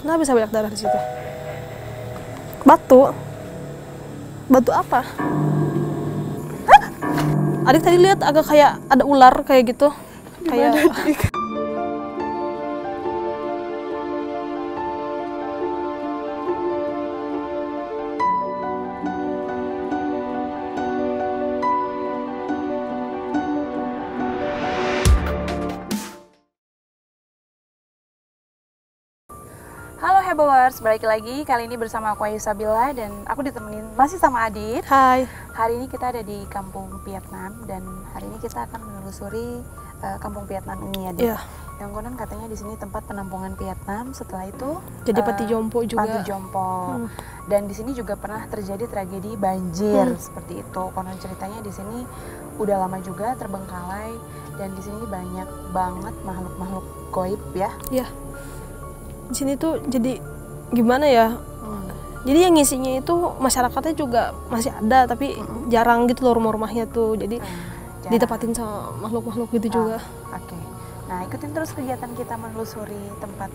Kenapa bisa banyak darah di situ? Batu. Batu apa? Hah? Adik tadi lihat agak kayak ada ular kayak gitu. Kayak Halo Heboers, balik lagi. Kali ini bersama aku Ayu Sabila dan aku ditemenin masih sama Adit. hai. Hari ini kita ada di Kampung Vietnam dan hari ini kita akan menelusuri Kampung Vietnam ini ya, Adit. Iya. Yang konon katanya di sini tempat penampungan Vietnam. Setelah itu Jadi Panti Jompo juga. Panti Jompo. Dan di sini juga pernah terjadi tragedi banjir seperti itu. Konon ceritanya di sini udah lama juga terbengkalai dan di sini banyak banget makhluk-makhluk goib ya. Iya. Di sini tuh jadi gimana ya? Jadi yang ngisinya itu masyarakatnya juga masih ada, tapi jarang gitu loh rumah-rumahnya tuh. Jadi ditempatin sama makhluk-makhluk gitu juga. Oke. Nah, ikutin terus kegiatan kita menelusuri tempat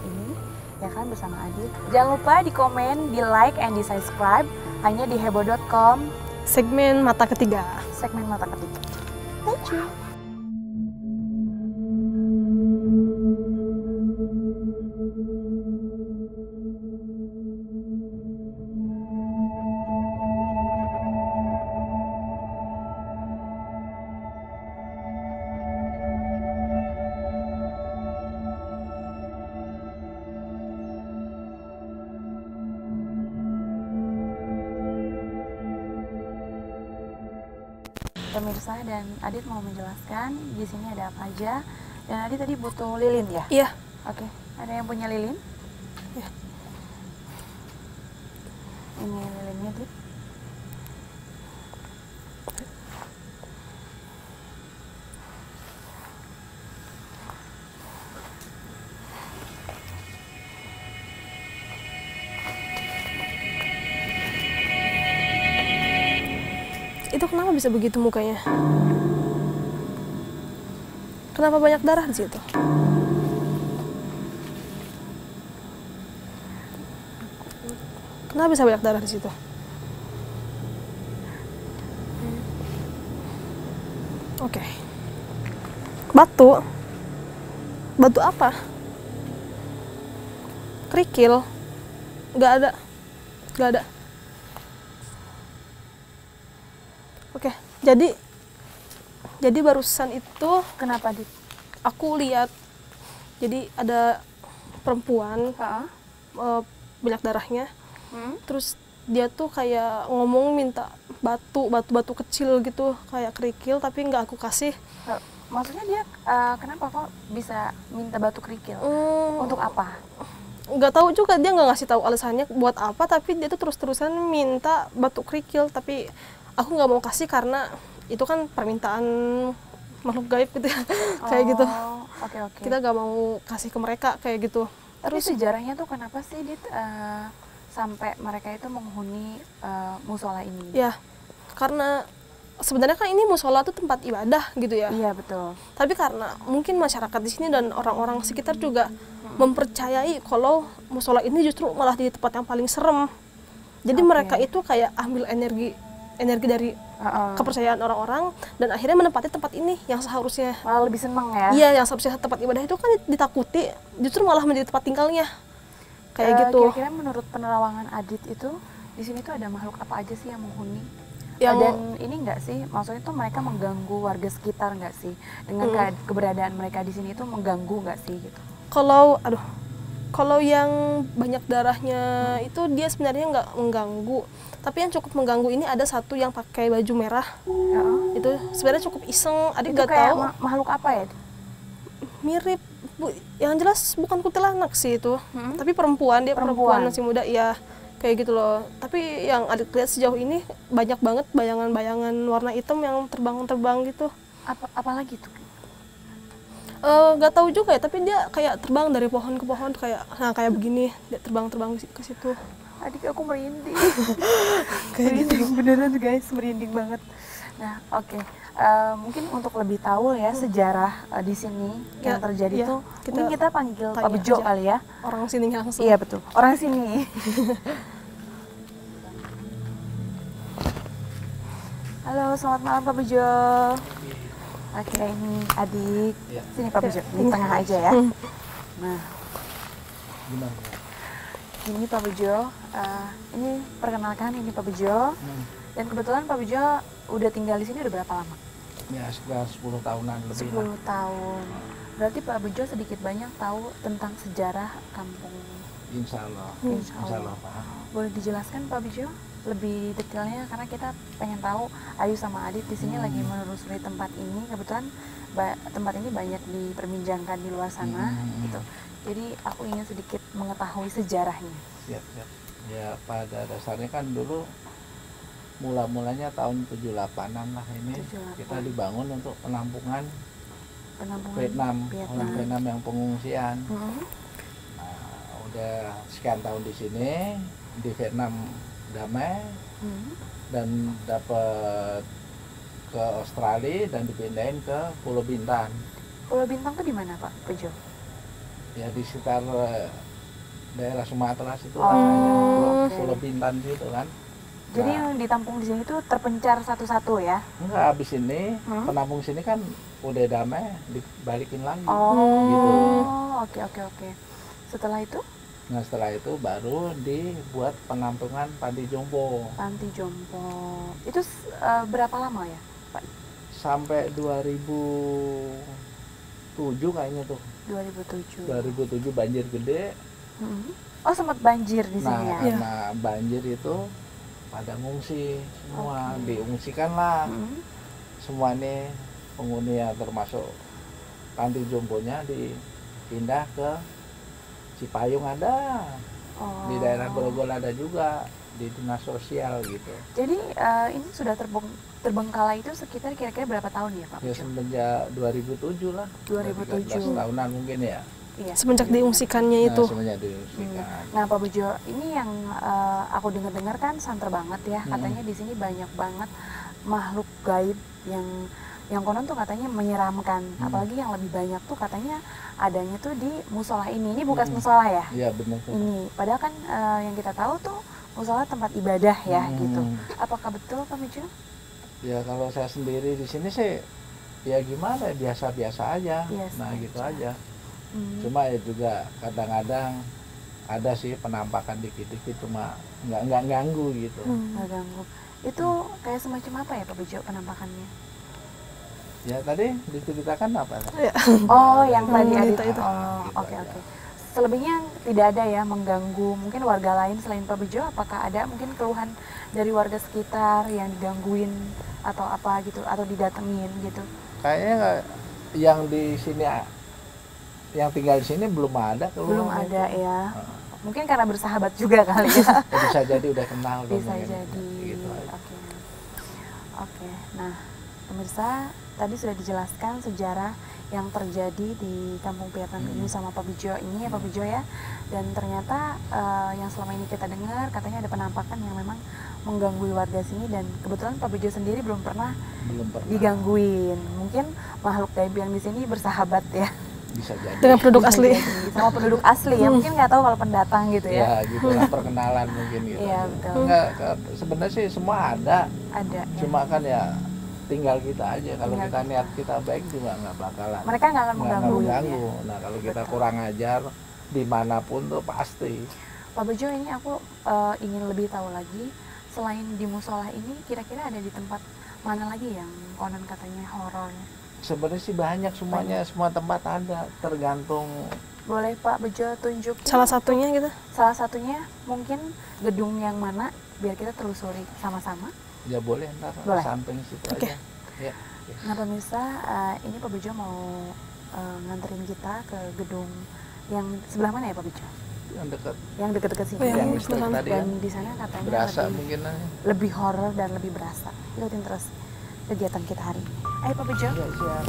ini ya kan bersama Adit. Jangan lupa di komen, di like, and di subscribe hanya di hebo.com Segmen Mata Ketiga. segmen Mata Ketiga. Thank you. Pemirsa dan Adit mau menjelaskan di sini ada apa aja. Dan Adit tadi butuh lilin ya? Iya. Oke. Ada yang punya lilin? Iya. Ini lilinnya, Adit. Itu kenapa bisa begitu mukanya? Kenapa banyak darah di situ? Kenapa bisa banyak darah di situ? Oke. Batu. Batu apa? Kerikil. Nggak ada. Nggak ada. Oke, jadi barusan itu Kenapa, Adit? aku lihat, jadi ada perempuan banyak darahnya, terus dia tuh kayak ngomong minta batu kecil gitu, kayak kerikil, tapi nggak aku kasih. Maksudnya dia kenapa kok bisa minta batu kerikil? Untuk apa? Nggak tahu juga, dia nggak ngasih tahu alasannya buat apa, tapi dia tuh terus-terusan minta batu kerikil, tapi aku nggak mau kasih karena itu kan permintaan makhluk gaib gitu ya. Kayak gitu. Oke. Kita nggak mau kasih ke mereka kayak gitu. Tapi sejarahnya tuh kenapa sih, Dit, sampai mereka itu menghuni musola ini? Ya, karena sebenarnya kan ini musola tuh tempat ibadah gitu ya. Iya, betul. Tapi karena mungkin masyarakat di sini dan orang-orang sekitar juga mempercayai kalau musola ini justru malah jadi tempat yang paling serem. Jadi mereka itu kayak ambil energi dari kepercayaan orang-orang dan akhirnya menempati tempat ini yang seharusnya malah lebih seneng ya. Iya, yang seharusnya tempat ibadah itu kan ditakuti, justru malah menjadi tempat tinggalnya. Kayak gitu. Kira-kira menurut penerawangan Adit itu di sini tuh ada makhluk apa aja sih yang menghuni? Dan ini enggak sih, maksudnya tuh mereka mengganggu warga sekitar enggak sih? Dengan keberadaan mereka di sini itu mengganggu enggak sih gitu? Kalau yang banyak darahnya itu dia sebenarnya nggak mengganggu, tapi yang cukup mengganggu ini ada satu yang pakai baju merah. Itu sebenarnya cukup iseng, Adik nggak tahu makhluk apa ya? Mirip, yang jelas bukan kuntilanak sih itu, tapi perempuan, dia perempuan masih muda ya, kayak gitu loh. Tapi yang Adik lihat sejauh ini banyak banget bayangan-bayangan warna hitam yang terbang-terbang gitu. Apalagi tuh? Nggak tahu juga ya, tapi dia kayak terbang dari pohon ke pohon, kayak begini, dia terbang ke situ. Adik aku merinding. Merinding beneran guys, merinding banget. Nah, oke. mungkin untuk lebih tahu ya sejarah di sini yang Ya, terjadi ya, tuh, kita mungkin kita panggil Pak tanya Bejo aja. kali ya. Orang sini langsung. Iya betul, orang sini. Halo, selamat malam Pak Bejo. Oke, ini adik. Ya. Sini Pak Bejo, di tengah aja ya. Nah, Gimana? ini Pak Bejo. Ini perkenalkan, ini Pak Bejo. Dan kebetulan Pak Bejo udah tinggal di sini udah berapa lama? Ya sekitar 10 tahunan lebih 10 lah. tahun. Berarti Pak Bejo sedikit banyak tahu tentang sejarah kampung. Insya Allah. Insya Insya Allah. Allah Pak. Boleh dijelaskan Pak Bejo lebih detailnya, karena kita pengen tahu Ayu sama Adit di sini lagi menelusuri tempat ini. Kebetulan tempat ini banyak diperbincangkan di luar sana gitu. Jadi aku ingin sedikit mengetahui sejarahnya. Siap, siap. Ya pada dasarnya kan dulu mula-mulanya tahun 78-an lah ini 78. kita dibangun untuk penampungan Penampungan Vietnam, Vietnam. orang Vietnam yang pengungsian. Hmm. Nah, udah sekian tahun di sini di Vietnam damai Hmm. dan dapat ke Australia dan dipindahin ke Pulau Bintan. Pulau Bintang tuh di mana Pak Bejo? Ya di sekitar daerah Sumatera situ Oh, Pulau, oke. Pulau Bintan situ kan. Jadi Nah, yang ditampung di sini tuh terpencar satu-satu ya? enggak habis ini Hmm? penampung sini kan udah damai dibalikin lagi. Oh, Gitu. oke. Setelah itu Nah setelah itu baru dibuat penampungan panti jompo panti jompo. Itu berapa lama ya Pak? sampai 2007 kayaknya tuh. 2007. 2007 banjir gede. Hmm. Oh, sempat banjir di sini Nah ya? karena banjir itu pada ngungsi semua, diungsikan lah Hmm. semua nih penghuni ya, termasuk panti jomponya dipindah ke Cipayung ada, Oh. di daerah Grogol ada juga, di dinas sosial gitu. Jadi ini sudah terbengkalai itu sekitar kira-kira berapa tahun ya Pak Ya Bejo? semenjak 2007 lah. 2007. 13 tahunan mungkin ya. Iya. Semenjak diungsikannya itu. Nah, semenjak diungsikan. Nah Pak Bejo, ini yang aku dengar-dengar kan santer banget ya, katanya di sini banyak banget makhluk gaib yang konon tuh katanya menyeramkan. Apalagi yang lebih banyak tuh katanya adanya tuh di musola ini. Ini bukan musola ya? Iya benar tuh. Ini padahal kan yang kita tahu tuh musola tempat ibadah ya gitu. Hmm. Apakah betul Pak Bejo? Ya kalau saya sendiri di sini sih ya gimana ya, biasa-biasa aja. Biasa Nah gitu aja. aja. Hmm. Cuma ya juga kadang-kadang ada sih penampakan dikit-dikit, cuma nggak ganggu gitu. Nggak ganggu. Itu kayak semacam apa ya Pak Bejo penampakannya? Ya tadi diceritakan apa? Ya. Oh, yang tadi Hmm, ada itu. Oh, Gitu oke aja. oke. Selebihnya tidak ada ya mengganggu mungkin warga lain selain Pak Bejo. Apakah ada mungkin keluhan dari warga sekitar yang digangguin atau apa gitu, atau didatengin gitu? Kayaknya yang di sini, yang tinggal di sini belum ada keluhan. Belum ada itu. ya. Heeh. Mungkin karena bersahabat juga kali ya. Ya, bisa jadi udah kenal. Bisa mungkin. jadi. Gitu aja. Oke. Oke. Nah, pemirsa, tadi sudah dijelaskan sejarah yang terjadi di Kampung Vietnam ini sama Pak Bejo ini ya Pak Bejo ya. Dan ternyata yang selama ini kita dengar katanya ada penampakan yang memang mengganggu warga sini, dan kebetulan Pak Bejo sendiri belum pernah Belum pernah. digangguin. Mungkin makhluk gaib yang di sini bersahabat ya. Bisa jadi. Dengan penduduk Bisa asli. jadi. Sama penduduk asli ya. Mungkin nggak tahu kalau pendatang gitu ya. Ya gitulah perkenalan mungkin gitu. Iya, betul. Enggak, sebenarnya sih semua ada. Ada. Ya. Cuma kan ya tinggal kita aja. Kalau Tinggal kita kita. niat kita baik juga nggak bakalan. Mereka nggak akan Nggak mengganggu. mengganggu. Ya. Nah kalau kita Betul. kurang ajar dimanapun tuh pasti. Pak Bejo, ini aku ingin lebih tahu lagi, selain di musola ini kira-kira ada di tempat mana lagi yang konon katanya horor? Sebenarnya sih banyak semuanya, semua tempat ada, tergantung. Boleh Pak Bejo tunjukin Salah satunya gitu. salah satunya mungkin gedung yang mana biar kita telusuri sama-sama. Ya boleh ntar Boleh. samping situ Oke. aja. Ya. Nah pemirsa, ini Pak Bejo mau nganterin kita ke gedung yang sebelah mana ya Pak Bejo? Yang dekat Yang dekat-dekat sini. Oh, yang yang listrik belakang. tadi Dan kan di sana katanya berasa lebih, mungkin. lebih horor dan lebih berasa. Ikutin terus kegiatan kita hari ini. Ayo Pak Bejo. Ya siap.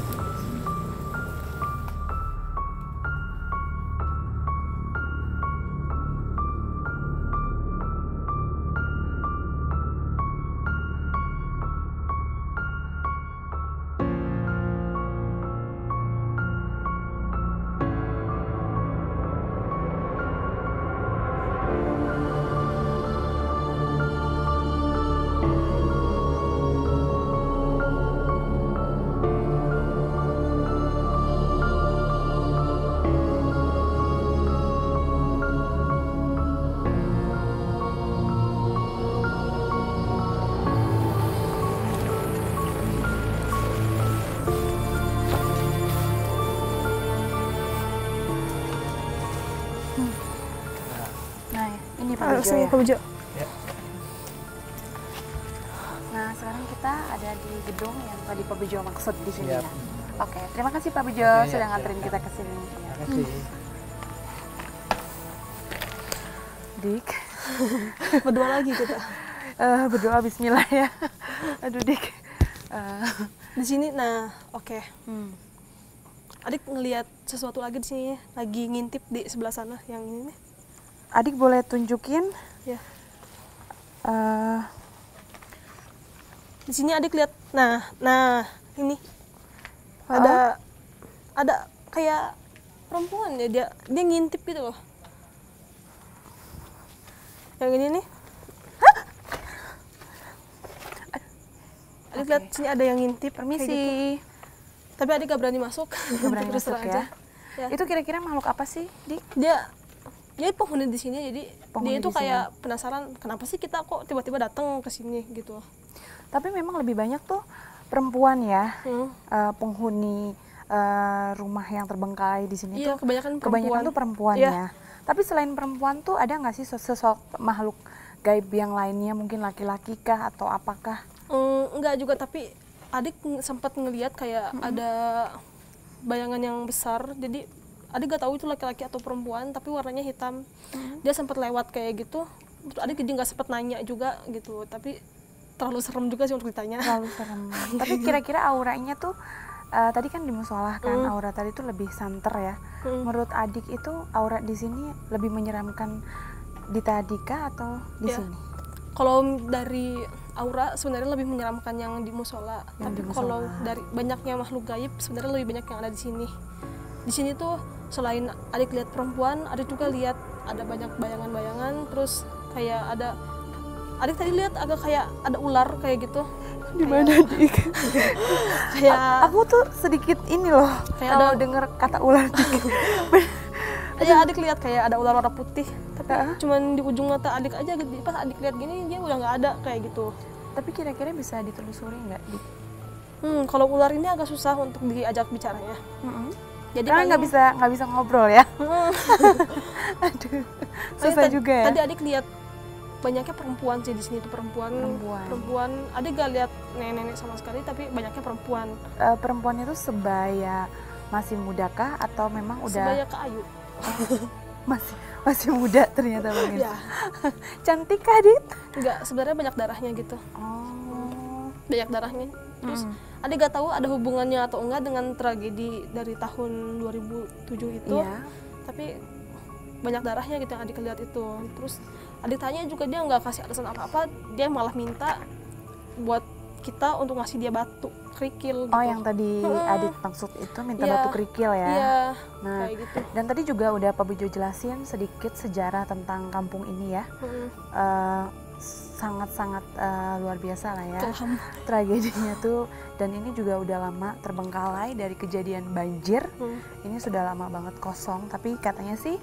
Nah, ini Pak Bejo Sini ya. Pak Bejo. Ya. Nah, sekarang kita ada di gedung yang tadi Pak Bejo maksud di sini Siap. ya. Oke, terima kasih Pak Bejo Oke, ya, sudah nganterin silakan. kita ke sini. Ya. Terima kasih. Dik, Berdua lagi kita. berdoa Bismillah ya. Aduh Dik. Di sini, nah, oke. Hmm. Adik ngelihat sesuatu lagi di sini, lagi ngintip di sebelah sana yang ini nih. Adik boleh tunjukin? Ya. Eh, Di sini adik lihat. Nah, ini ada kayak perempuan ya, dia ngintip gitu loh. Yang ini nih. Adik lihat sini ada yang ngintip. permisi. kayak gitu. Tapi adik gak berani masuk. Gak berani Terus masuk terang ya. Ya. Itu kira-kira makhluk apa sih, Dik? Dia penghuni di sini, jadi Penghuni dia itu di sini. kayak penasaran kenapa sih kita kok tiba-tiba datang ke sini gitu. Tapi memang lebih banyak tuh perempuan ya, Hmm. penghuni rumah yang terbengkalai di sini Iya, tuh. kebanyakan tuh perempuan Iya. ya. Tapi selain perempuan tuh ada nggak sih sosok makhluk gaib yang lainnya, mungkin laki-laki kah atau apakah? Enggak juga, tapi adik sempat ngelihat kayak ada bayangan yang besar. Jadi adik gak tahu itu laki-laki atau perempuan, tapi warnanya hitam. Dia sempat lewat kayak gitu. Terus adik jadi nggak sempat nanya juga gitu. Tapi terlalu serem juga sih untuk ditanya. Terlalu serem. Tapi kira-kira auranya tuh tadi kan di musola kan, aura tadi tuh lebih santer ya. Menurut adik itu aura di sini lebih menyeramkan di tadi kah atau di Iya. sini? Kalau dari aura sebenarnya lebih menyeramkan yang di musola. Yang Tapi di musola. kalau dari banyaknya makhluk gaib sebenarnya lebih banyak yang ada di sini. Di sini tuh selain adik lihat perempuan, adik juga lihat ada banyak bayangan-bayangan. Terus kayak ada, adik tadi lihat agak kayak ada ular kayak gitu. Di mana, Dik? Kayak Aku tuh sedikit ini loh, Kayak kalau ada- denger kata ular Dik. ya adik lihat kayak ada ular warna putih. Tapi cuman di ujung mata adik aja gitu. Pas adik lihat gini dia udah nggak ada kayak gitu. Tapi kira-kira bisa ditelusuri nggak, Dik? Kalau ular ini agak susah untuk diajak bicaranya. Jadi Karena paling- nggak bisa ngobrol ya. Hmm. Aduh, Makanya susah juga ya. Tadi adik lihat banyaknya perempuan sih di sini tuh perempuan. Adik gak lihat nenek-nenek sama sekali, tapi banyaknya perempuan. Perempuan itu sebaya masih mudakah atau memang udah Sebaya ke Ayu. masih muda ternyata Bang Ins? Ya, Cantik kah, Dit? enggak, sebenarnya banyak darahnya gitu. Oh. Banyak darahnya. Terus adik gak tahu ada hubungannya atau enggak dengan tragedi dari tahun 2007 itu. Iya. Tapi banyak darahnya gitu yang adik lihat itu. Terus adik tanya juga dia nggak kasih alasan apa-apa, dia malah minta buat kita untuk ngasih dia batu kerikil gitu. Oh, yang tadi Adit maksud itu minta Iya. batu kerikil ya. Iya, Nah, kayak gitu. dan tadi juga udah Pak Bejo jelasin sedikit sejarah tentang kampung ini ya. Sangat-sangat luar biasa lah ya Kelam. tragedinya tuh, dan ini juga udah lama terbengkalai dari kejadian banjir. Ini sudah lama banget kosong, tapi katanya sih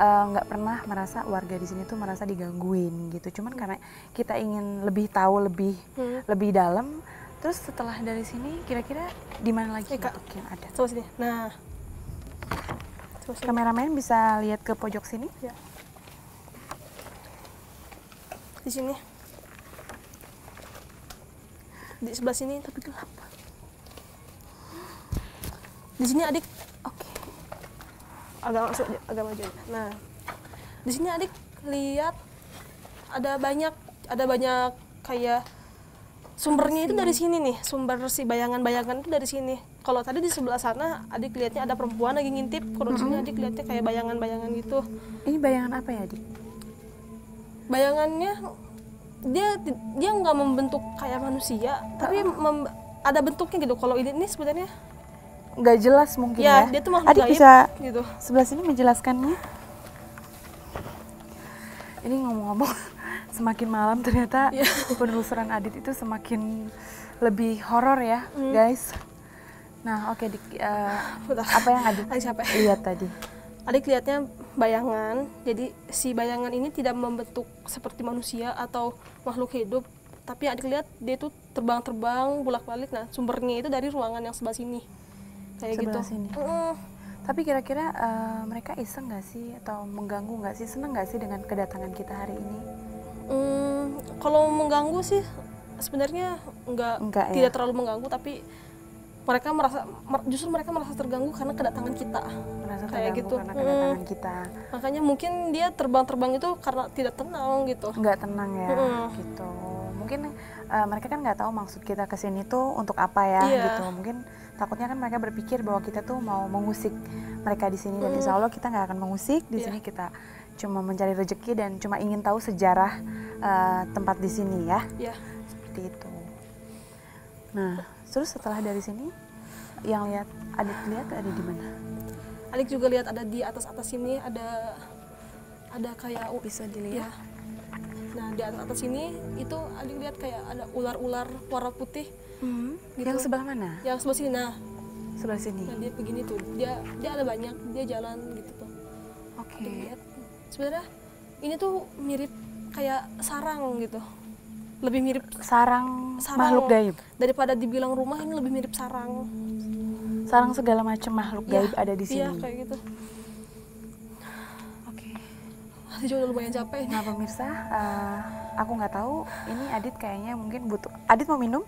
nggak pernah merasa warga di sini tuh merasa digangguin gitu. Cuman karena kita ingin lebih tahu lebih dalam, terus setelah dari sini kira-kira di mana lagi Kak. untuk yang ada? Coba sini. Nah, coba sini. Kameramen bisa lihat ke pojok sini. Ya. Di sini. Di sebelah sini tapi gelap. Di sini adik, oke. Agak masuk, agak maju aja. Nah, di sini adik lihat ada banyak kayak sumbernya itu dari sini nih, sumber si bayangan-bayangan itu dari sini. Kalau tadi di sebelah sana adik lihatnya ada perempuan lagi ngintip, kalau di sini adik lihatnya kayak bayangan-bayangan gitu. Ini bayangan apa ya, Dik? Bayangannya dia nggak membentuk kayak manusia, tapi ada bentuknya gitu. Kalau ini sebenarnya Nggak jelas mungkin ya, ya. dia tuh makhluk Adik gaib bisa gitu. sebelah sini menjelaskannya. Ini ngomong-ngomong, semakin malam ternyata Iya. penelusuran Adit itu semakin lebih horor ya, guys. Nah, oke, Dik, Bentar. apa yang Adit Adik capek. lihat tadi? Adik lihatnya bayangan, jadi si bayangan ini tidak membentuk seperti manusia atau makhluk hidup, tapi adik lihat dia itu terbang-terbang bolak-balik. Nah, sumbernya itu dari ruangan yang sebelah sini, kayak Sebelah gitu. sini. Tapi kira-kira mereka iseng nggak sih atau mengganggu nggak sih, seneng nggak sih dengan kedatangan kita hari ini? Kalau mengganggu sih sebenarnya Enggak ya? tidak terlalu mengganggu, tapi justru mereka merasa terganggu karena kedatangan kita. Merasa Kayak terganggu gitu. karena kedatangan kita. Makanya mungkin dia terbang itu karena tidak tenang gitu. Nggak tenang ya, gitu. Mungkin mereka kan nggak tahu maksud kita kesini tuh untuk apa ya, Iya. gitu. Mungkin takutnya kan mereka berpikir bahwa kita tuh mau mengusik mereka di sini, dan insya Allah kita nggak akan mengusik di sini. Kita cuma mencari rezeki dan cuma ingin tahu sejarah tempat di sini ya. Iya. Seperti itu. Nah, terus setelah dari sini, yang Adit lihat ada di mana? Adik juga lihat ada di atas sini ada kayak Bisa dilihat. ya. Nah, di atas sini itu Adik lihat kayak ada ular-ular warna putih. Gitu. Yang sebelah mana? Yang sebelah sini. Nah, Sebelah sini. dia begini tuh. Dia ada banyak, dia jalan gitu tuh. Oke. Adik lihat. Sebenarnya ini tuh mirip kayak sarang gitu. Lebih mirip Sarang makhluk gaib. daripada dibilang rumah, ini lebih mirip sarang. Sarang segala macam makhluk gaib ada di sini. Iya, kayak gitu. Oke. Adik juga udah lumayan capek ini. Nah pemirsa, aku nggak tahu ini Adit kayaknya mungkin butuh. Adit mau minum?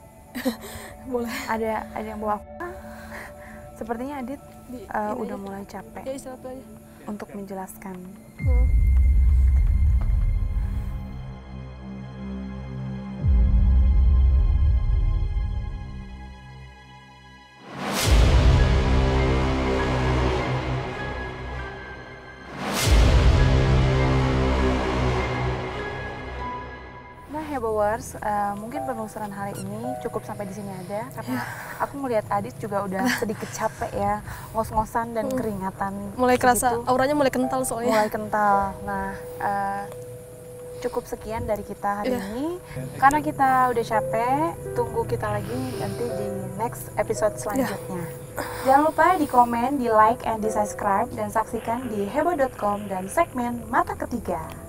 Boleh. Ada yang bawa apa? Sepertinya Adit Ini udah aja. mulai capek Ya istirahat dulu aja. untuk menjelaskan. Nah, Hebowers, mungkin penelusuran hari ini cukup sampai di sini aja, karena aku melihat Adit juga udah sedikit capek ya, ngos-ngosan dan keringatan. Mulai kerasa segitu. auranya mulai kental soalnya. Mulai kental. Nah, cukup sekian dari kita hari ini. Karena kita udah capek, tunggu kita lagi nanti di next episode selanjutnya. Jangan lupa di komen, di like, and di subscribe, dan saksikan di hebo.com dan segmen Mata Ketiga.